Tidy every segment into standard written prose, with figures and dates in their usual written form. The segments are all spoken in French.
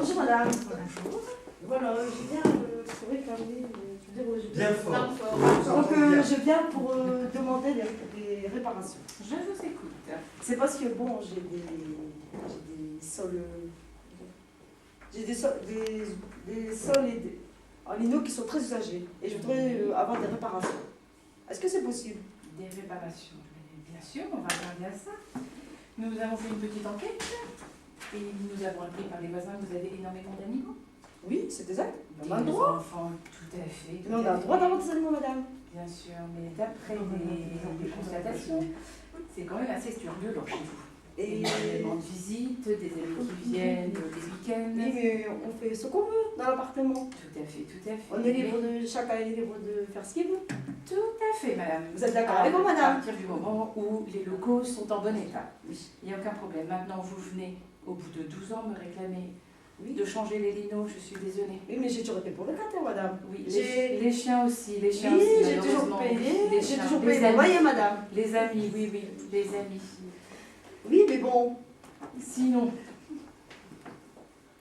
Bonjour madame. Bonjour. Voilà, je viens réclamer, Bien fort. Donc je viens pour demander des réparations. Je vous écoute. C'est parce que bon, j'ai des sols, des sols en lino qui sont très usagés et je voudrais avoir des réparations. Est-ce que c'est possible? Des réparations. Bien sûr, on va regarder à ça. Nous avons fait une petite enquête et nous avons appris par les voisins que vous avez énormément d'animaux. Oui, c'est exact. On a le Des droit. enfants, tout à fait. Mais on a le droit d'avoir des animaux, madame. Bien sûr, mais d'après les constatations, c'est quand même assez turbulent chez vous. Et Énormément de visites, des amis qui viennent, des week-ends. oui, mais on fait ce qu'on veut dans l'appartement. Tout à fait, tout à fait. On est libre chacun est libre de faire ce qu'il veut. Tout à fait, madame. Vous êtes d'accord avec moi, À madame? partir du moment où les locaux sont en bon état. Oui. Il n'y a aucun problème. Maintenant, vous venez, au bout de 12 ans, me réclamer Oui. de changer les linos. Je suis désolée. Oui, mais j'ai toujours été pour le locataire, madame. Oui, J'ai- les chiens aussi. Les chiens Oui, aussi, j'ai toujours malheureusement. payé. Les J'ai chiens, toujours les payé. Vous amis. voyez, madame? Les amis, oui, oui, les amis. Oui, mais bon, Sinon,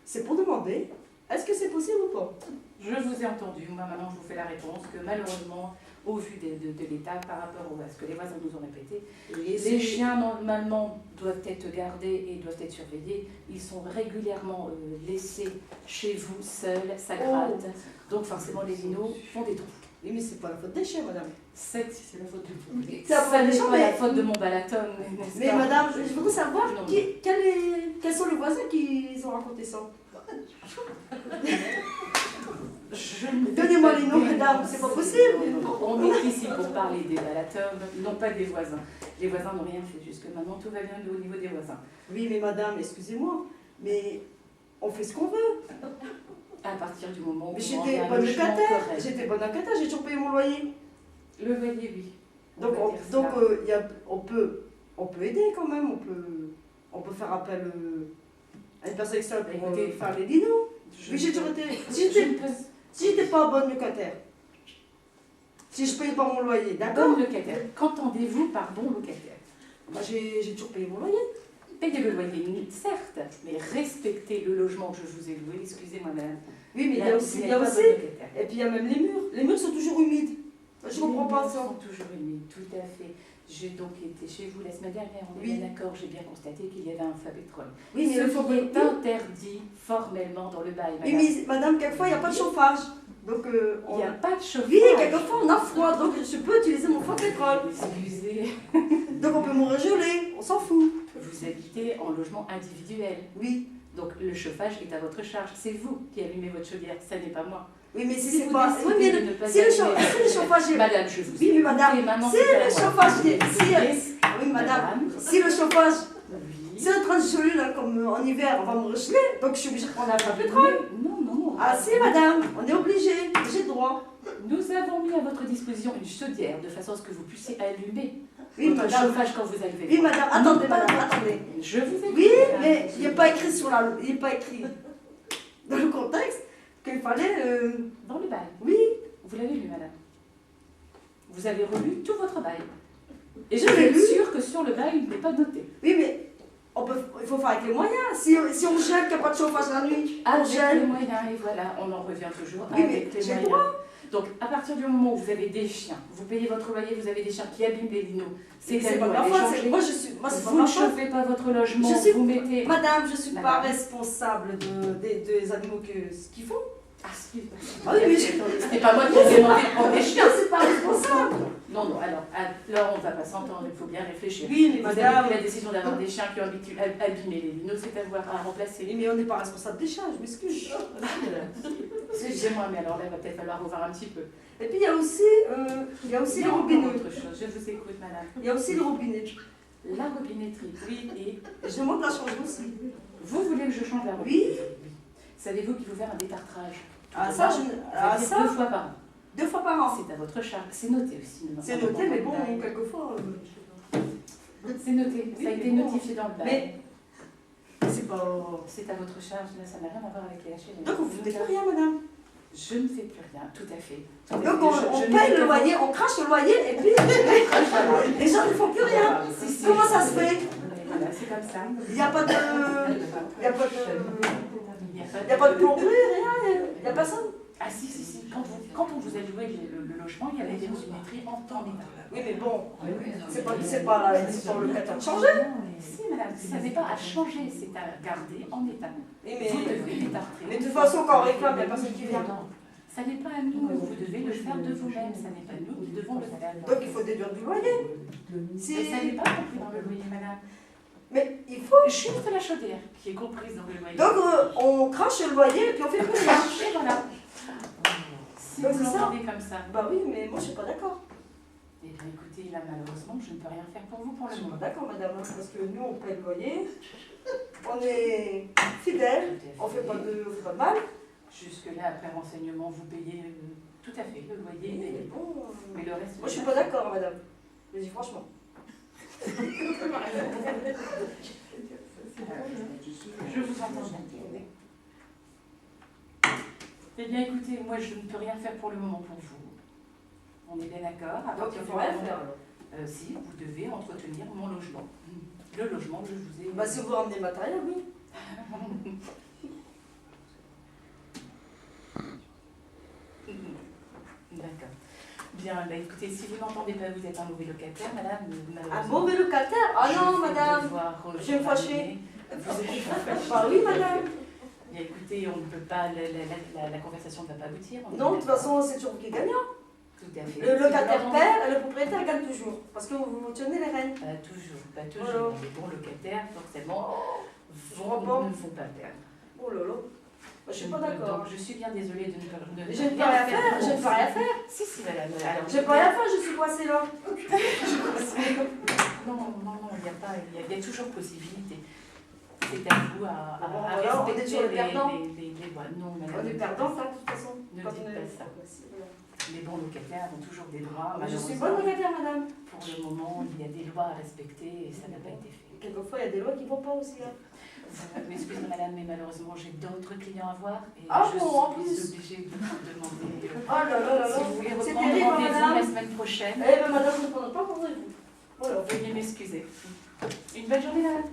c'est pour demander, est-ce que c'est possible ou pas? je vous ai entendu. Moi, maintenant, je vous fais la réponse que malheureusement, au vu de l'état par rapport à ce que les voisins nous ont répété, les chiens, normalement, doivent être gardés et doivent être surveillés. Ils sont régulièrement laissés chez vous, seuls, ça gratte. Donc, forcément, les linos font des trous. Oui, mais c'est pas la faute des chiens, madame. C'est la faute de vous. C'est la Ça faute des n'est chiens, pas la mais... faute de mon balaton, n'est-ce Mais pas? madame, je voudrais savoir Non. quels sont les voisins qui ont raconté ça. Donnez-moi les noms, madame, c'est pas possible. On est ici pour parler des balatums, non pas des voisins. Les voisins n'ont rien fait jusque maintenant, tout va bien au niveau des voisins. Oui, mais madame, excusez-moi, mais on fait ce qu'on veut. À partir du moment où Mais on j'étais a un bonne logement locataire, correct. j'étais bonne locataire, j'ai toujours payé mon loyer. Le loyer, oui. Donc, va dire cela. on peut aider quand même, on peut faire appel à une personne extérieure pour Écoutez, faire les dinos. Je- Oui, j'ai toujours été. je ne peux- Si j'étais pas bonne locataire, si je payais pas mon loyer, d'accord? Bonne locataire. Qu'entendez-vous par bon locataire? Moi, j'ai toujours payé mon loyer. Payez le loyer, certes, mais respectez le logement que je vous ai loué. Excusez-moi, madame. Oui, mais il y Là, a vous aussi, n'êtes il y a pas aussi, bonne locataire. et puis il y a même les murs. Les murs sont toujours humides. Je comprends pas Les ça. murs sont toujours humides, tout à fait. J'ai donc été chez vous la semaine dernière, on est Oui. bien d'accord, j'ai bien constaté qu'il y avait un feu pétrole. Oui, mais Ce il faut qui est pas. interdit formellement dans le bail, Oui, madame. mais madame, quelquefois, il n'y a pas de chauffage. Donc, Il n'y a pas de chauffage. oui, quelquefois, on a froid, donc je peux utiliser mon feu pétrole. Excusez, Donc, on peut mourir gelé, on s'en fout. vous habitez en logement individuel. Oui. Donc le chauffage est à votre charge. C'est vous qui allumez votre chaudière, ça n'est pas moi. Oui, mais si Si c'est vous pas. Oui, décidez mais de ne pas si le allumer- chauffage est. Madame, je vous Oui, mais madame, écoutez, maintenant, si c'est à le moi. chauffage est. Yes. Oui, madame. Madame. Si le chauffage. Oui. Si on est en train de geler, là, comme en hiver, on va me geler, donc je suis obligée de prendre un feu pétrole. Non, non. Ah, si, madame, on est obligé, j'ai le droit. Nous avons mis à votre disposition une chaudière de façon à ce que vous puissiez allumer Oui, votre madame. chauffage quand vous allumez. Oui, madame, attendez, madame, attendez. Je vous écoute. Oui, madame. mais il n'est pas écrit sur la. Il n'est pas écrit dans le contexte qu'il fallait. Dans le bail. Oui, Vous l'avez lu, madame. Vous avez relu tout votre bail. Et Je je l'ai suis lu. sûre que sur le bail, il n'est pas noté. oui, mais il faut faire avec les moyens. Si on gèle qu'il n'y a pas de chauffage la nuit, on Avec les gèle. moyens, et voilà, on en revient toujours Oui, mais avec les j'ai le moyens. Donc, à partir du moment où vous avez des chiens, vous payez votre loyer, vous avez des chiens qui abîment les linos, C'est à pas nous ma à les faute. changer. Moi, c'est pas Vous ma ne faute. chauffez pas votre logement, Je suis- vous mettez... Madame, je ne suis pas Madame. responsable des animaux ce qu'ils font. Ah, si, Ah oui, mais c'était pas moi qui ai demandé de prendre des Je chiens. ne suis pas responsable. Non, non, alors, là, on ne va pas s'entendre, il faut bien réfléchir. Oui, mais Vous avez madame. pris la décision d'avoir des chiens qui ont abîmé les linos, c'est à voir à remplacer. Oui, mais on n'est pas responsable des chiens, je m'excuse. Excusez-moi, mais alors là, il va peut-être falloir revoir un petit peu. Et puis il y a aussi Il y a le robinet. autre chose, je vous écoute, madame. Il y a aussi le robinet. La robinetterie, oui, et Je demande la changer aussi. vous voulez que je change la Oui. robinetterie? Savez-vous qu'il faut faire un détartrage? Ah, ça, C'est-à-dire ça, 2 fois par an. 2 fois par an. C'est à votre charge. C'est noté aussi. C'est noté, mais bon, quelquefois. C'est noté. Ça a Oui, été mais bon. notifié dans le bail. Mais c'est pas. C'est à votre charge. Là, ça n'a rien à voir avec les HLM. Donc vous ne foutez plus rien, madame. Je ne fais plus rien, tout à fait. Tout à Donc fait. on Je paye n'ai le que loyer, on crache le loyer et puis les gens ne font plus rien. Si, si, Comment je ça sais. se fait? Voilà, c'est comme ça. Il n'y a pas de. Il n'y a pas de. Il n'y Il n'y a pas de plomberie, rien, il n'y a personne. Ah si, si, si. Quand on vous a loué le logement, il y avait des dosimétries en temps d'état. Oui, mais bon, c'est pas le locataire de changer. Si, madame, ça n'est pas à changer, c'est à garder en état. Oui, Vous devez l'état mais de toute façon, quand on réclame, il n'y a personne qui vient. Ça n'est pas à nous, vous devez le faire de vous-même, ça n'est pas nous qui devons le faire. Donc il faut déduire du loyer. Mais ça n'est pas compris dans le loyer, madame. Mais il faut. Juste la chaudière qui est comprise dans le loyer. Donc on crache le loyer et puis on fait plus rien. Et voilà. Si Donc vous c'est ça. l'entendez comme ça. Bah oui, mais moi je suis pas d'accord. Eh bien écoutez, là malheureusement, je ne peux rien faire pour vous pour Je le suis pas moment. d'accord, madame, hein, parce que nous on paye le loyer, on est fidèles, on fait pas de mal. Jusque-là, après renseignement, vous payez tout à fait le loyer, Mais mais, bon, mais le reste. moi je suis pas d'accord, madame. Je dis franchement. Je vous entends. Eh bien écoutez, moi je ne peux rien faire pour le moment pour vous. On est bien d'accord. À Donc partir il du faut rien moment- faire. Si, vous devez entretenir mon logement. Le logement que je vous ai. Bah si vous ramenez le matériel, oui. D'accord. Bien, bah écoutez, si vous n'entendez pas, vous êtes un mauvais locataire, madame. Un malheureusement. mauvais locataire? Ah non, Je vais madame. devoir Je vais me fâcher. Vous êtes Bah oui, madame. Bien, écoutez, on ne peut pas, la conversation ne va pas aboutir. on est Non, de toute d'accord. façon, c'est toujours vous qui gagnant. Tout à fait. Le Si locataire vous perd et le propriétaire gagne toujours. Parce que vous tenez les rênes. Pas toujours, pas toujours. Voilà. Les bons locataires, forcément, vois pas. ne vont pas perdre. Oh là là. Bah, je suis pas Donc, d'accord. je suis bien désolée de ne pas. Je ne peux rien faire, je ne peux rien faire. Si, si, madame. Alors, Je ne peux rien faire, je suis coincée là. Non, non, non, il n'y a pas, il y a toujours possibilité. C'est à vous à Bon, voilà, on est respecter sur le perdant. les lois. Non, madame. On est perdant, ça, de toute façon. Ne Quand dites on est- pas ça. Les bons locataires ont toujours des droits. Je suis Malheureusement, bonne locataire, madame. pour le moment, il y a des lois à respecter et ça n'a pas été fait. Quelquefois, il y a des lois qui ne vont pas aussi. Hein. Vous m'excusez, madame, mais malheureusement, j'ai d'autres clients à voir et Ah je bon, en suis plus. obligée de vous demander Oh là là là là. si vous voulez C'est reprendre terrible, rendez-vous la madame. semaine prochaine. Eh bien, madame, je ne prends pas pour vous. Voilà. Veuillez m'excuser. Une bonne journée, madame.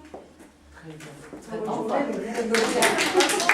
Très bien. Bonne Au revoir. journée.